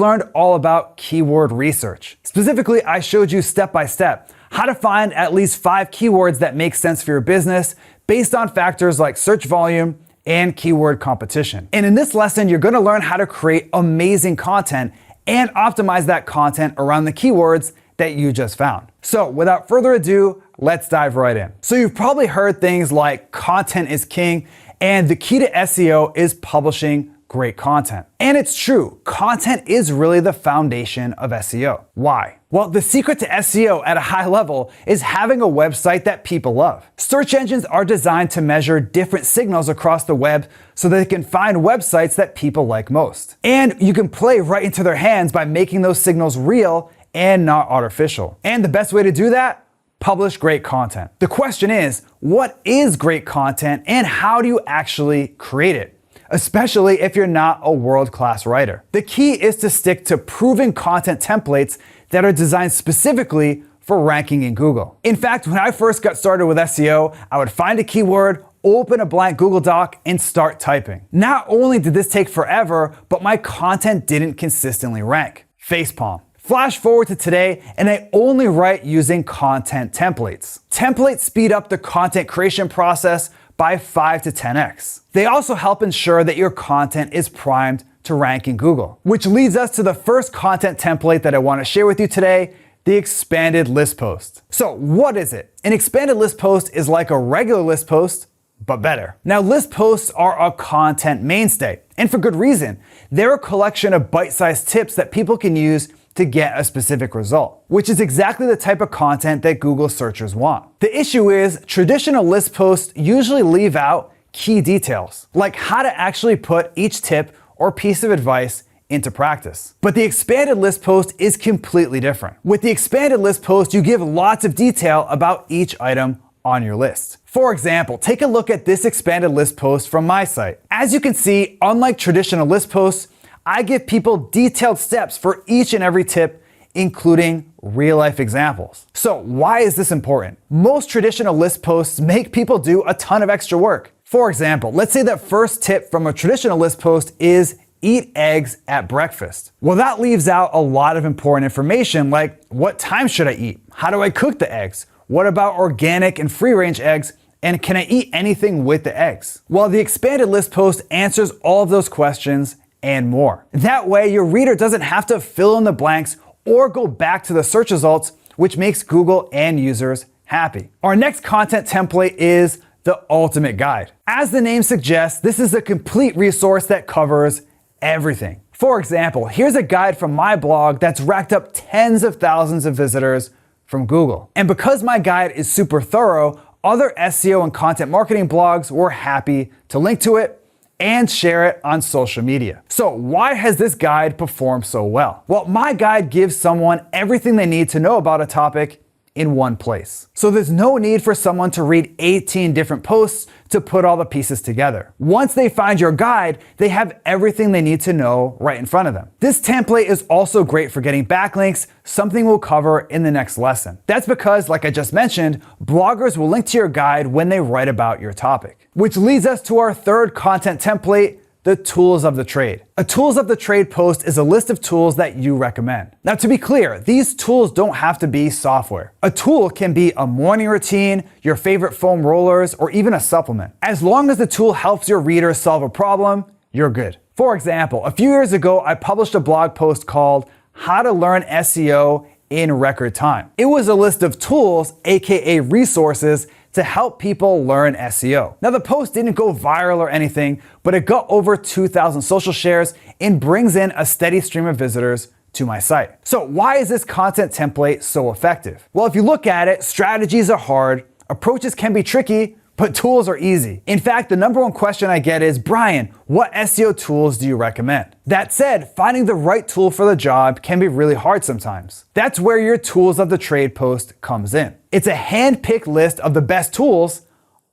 learned all about keyword research. Specifically, I showed you step by step how to find at least 5 keywords that make sense for your business based on factors like search volume and keyword competition. And in this lesson, you're gonna learn how to create amazing content and optimize that content around the keywords that you just found. So without further ado, let's dive right in. So you've probably heard things like content is king, and the key to SEO is publishing great content. And it's true, content is really the foundation of SEO. Why? Well, the secret to SEO at a high level is having a website that people love. Search engines are designed to measure different signals across the web so that they can find websites that people like most. And you can play right into their hands by making those signals real and not artificial. And the best way to do that? Publish great content. The question is, what is great content and how do you actually create it? Especially if you're not a world-class writer. The key is to stick to proven content templates that are designed specifically for ranking in Google. In fact, when I first got started with SEO, I would find a keyword, open a blank Google Doc, and start typing. Not only did this take forever, but my content didn't consistently rank. Facepalm. Flash forward to today, and I only write using content templates. Templates speed up the content creation process by 5 to 10x. They also help ensure that your content is primed to rank in Google. Which leads us to the first content template that I want to share with you today, the expanded list post. So what is it? An expanded list post is like a regular list post, but better. Now, list posts are a content mainstay, and for good reason. They're a collection of bite-sized tips that people can use to get a specific result, which is exactly the type of content that Google searchers want. The issue is traditional list posts usually leave out key details, like how to actually put each tip or piece of advice into practice. But the expanded list post is completely different. With the expanded list post, you give lots of detail about each item on your list. For example, take a look at this expanded list post from my site. As you can see, unlike traditional list posts, I give people detailed steps for each and every tip, including real life examples. So why is this important? Most traditional list posts make people do a ton of extra work. For example, let's say that first tip from a traditional list post is eat eggs at breakfast. Well, that leaves out a lot of important information like what time should I eat? How do I cook the eggs? What about organic and free range eggs? And can I eat anything with the eggs? Well, the expanded list post answers all of those questions and more. That way, your reader doesn't have to fill in the blanks or go back to the search results, which makes Google and users happy. Our next content template is the ultimate guide. As the name suggests, this is a complete resource that covers everything. For example, here's a guide from my blog that's racked up tens of thousands of visitors from Google. And because my guide is super thorough, other SEO and content marketing blogs were happy to link to it and share it on social media. So why has this guide performed so well? Well, my guide gives someone everything they need to know about a topic in one place. So there's no need for someone to read 18 different posts to put all the pieces together. Once they find your guide, they have everything they need to know right in front of them. This template is also great for getting backlinks, something we'll cover in the next lesson. That's because, like I just mentioned, bloggers will link to your guide when they write about your topic. Which leads us to our third content template, the tools of the trade. A tools of the trade post is a list of tools that you recommend. Now, to be clear, these tools don't have to be software. A tool can be a morning routine, your favorite foam rollers, or even a supplement. As long as the tool helps your readers solve a problem, you're good. For example, a few years ago, I published a blog post called How to Learn SEO in Record Time. It was a list of tools, aka resources, to help people learn SEO. Now, the post didn't go viral or anything, but it got over 2,000 social shares and brings in a steady stream of visitors to my site. So why is this content template so effective? Well, if you look at it, strategies are hard, approaches can be tricky, but tools are easy. In fact, the number one question I get is, Brian, what SEO tools do you recommend? That said, finding the right tool for the job can be really hard sometimes. That's where your tools of the trade post comes in. It's a hand-picked list of the best tools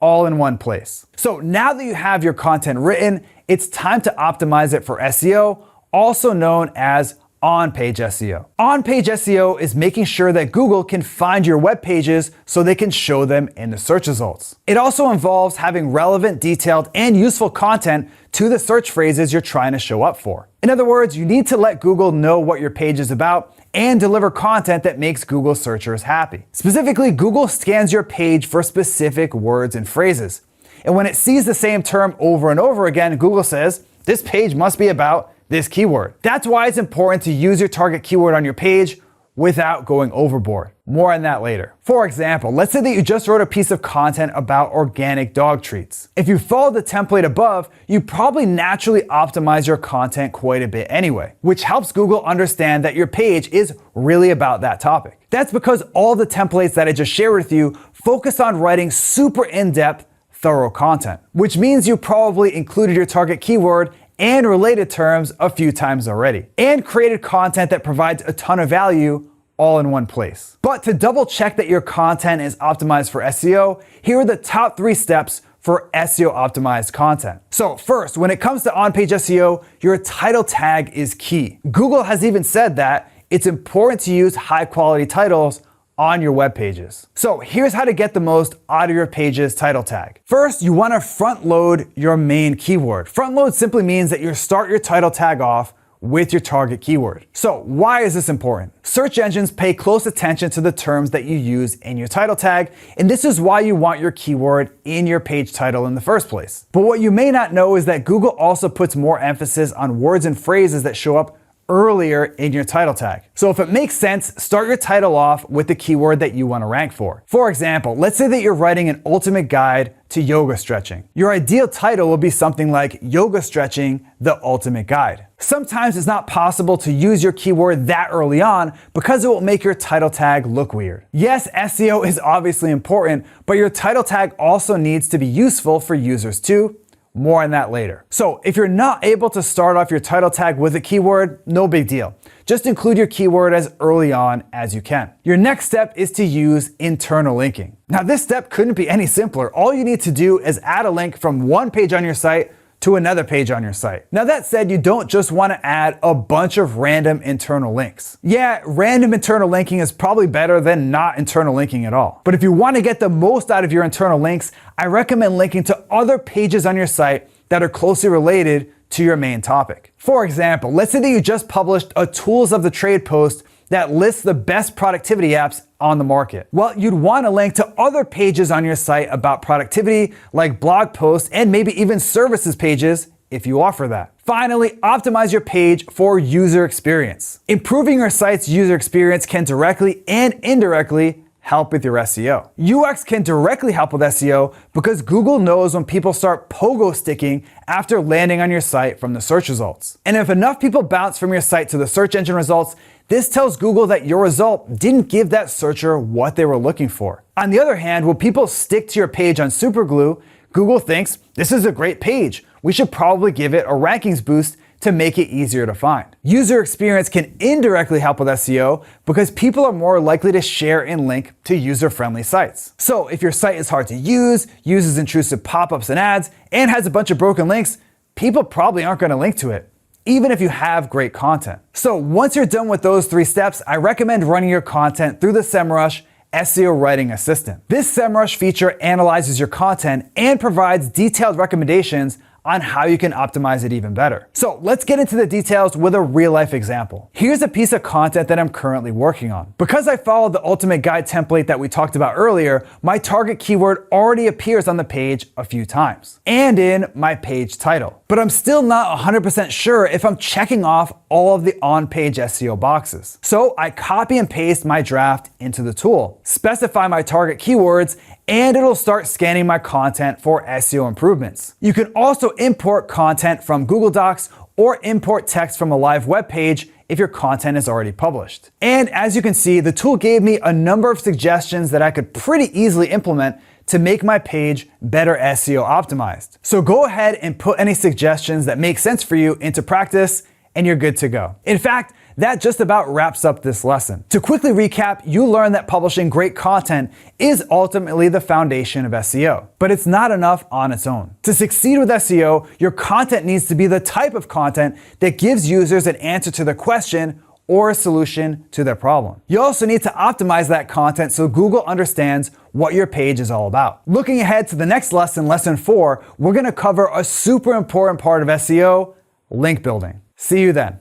all in one place. So now that you have your content written, it's time to optimize it for SEO, also known as on-page SEO. On-page SEO is making sure that Google can find your web pages so they can show them in the search results. It also involves having relevant, detailed, and useful content to the search phrases you're trying to show up for. In other words, you need to let Google know what your page is about and deliver content that makes Google searchers happy. Specifically, Google scans your page for specific words and phrases. And when it sees the same term over and over again, Google says, this page must be about this keyword. That's why it's important to use your target keyword on your page without going overboard. More on that later. For example, let's say that you just wrote a piece of content about organic dog treats. If you follow the template above, you probably naturally optimize your content quite a bit anyway, which helps Google understand that your page is really about that topic. That's because all the templates that I just shared with you focus on writing super in-depth, thorough content, which means you probably included your target keyword and related terms a few times already, and created content that provides a ton of value all in one place. But to double check that your content is optimized for SEO, here are the top 3 steps for SEO optimized content. So first, when it comes to on-page SEO, your title tag is key. Google has even said that it's important to use high quality titles on your web pages. So here's how to get the most out of your page's title tag. First, you want to front load your main keyword. Front load simply means that you start your title tag off with your target keyword. So why is this important? Search engines pay close attention to the terms that you use in your title tag, and this is why you want your keyword in your page title in the first place. But what you may not know is that Google also puts more emphasis on words and phrases that show up earlier in your title tag. So if it makes sense, start your title off with the keyword that you want to rank for. For example, let's say that you're writing an ultimate guide to yoga stretching. Your ideal title will be something like Yoga Stretching, the Ultimate Guide. Sometimes it's not possible to use your keyword that early on because it will make your title tag look weird. Yes, SEO is obviously important, but your title tag also needs to be useful for users too. More on that later. So if you're not able to start off your title tag with a keyword, no big deal. Just include your keyword as early on as you can. Your next step is to use internal linking. Now this step couldn't be any simpler. All you need to do is add a link from one page on your site to another page on your site. Now that said, you don't just want to add a bunch of random internal links. Yeah, random internal linking is probably better than not internal linking at all. But if you want to get the most out of your internal links, I recommend linking to other pages on your site that are closely related to your main topic. For example, let's say that you just published a tools of the trade post that lists the best productivity apps on the market. Well, you'd want to link to other pages on your site about productivity, like blog posts and maybe even services pages if you offer that. Finally, optimize your page for user experience. Improving your site's user experience can directly and indirectly help with your SEO. UX can directly help with SEO because Google knows when people start pogo sticking after landing on your site from the search results. And if enough people bounce from your site to the search engine results, this tells Google that your result didn't give that searcher what they were looking for. On the other hand, when people stick to your page on Superglue, Google thinks this is a great page. We should probably give it a rankings boost to make it easier to find. User experience can indirectly help with SEO because people are more likely to share and link to user-friendly sites. So if your site is hard to use, uses intrusive pop-ups and ads, and has a bunch of broken links, people probably aren't going to link to it, even if you have great content. So once you're done with those 3 steps, I recommend running your content through the SEMrush SEO Writing Assistant. This SEMrush feature analyzes your content and provides detailed recommendations on how you can optimize it even better. So let's get into the details with a real life example. Here's a piece of content that I'm currently working on. Because I followed the Ultimate Guide template that we talked about earlier, my target keyword already appears on the page a few times and in my page title. But I'm still not 100% sure if I'm checking off all of the on-page SEO boxes. So I copy and paste my draft into the tool, specify my target keywords, and it'll start scanning my content for SEO improvements. You can also import content from Google Docs or import text from a live web page if your content is already published. And as you can see, the tool gave me a number of suggestions that I could pretty easily implement to make my page better SEO optimized. So go ahead and put any suggestions that make sense for you into practice and you're good to go. In fact, that just about wraps up this lesson. To quickly recap, you learned that publishing great content is ultimately the foundation of SEO, but it's not enough on its own. To succeed with SEO, your content needs to be the type of content that gives users an answer to the question, or a solution to their problem. You also need to optimize that content so Google understands what your page is all about. Looking ahead to the next lesson, lesson 4, we're gonna cover a super important part of SEO, link building. See you then.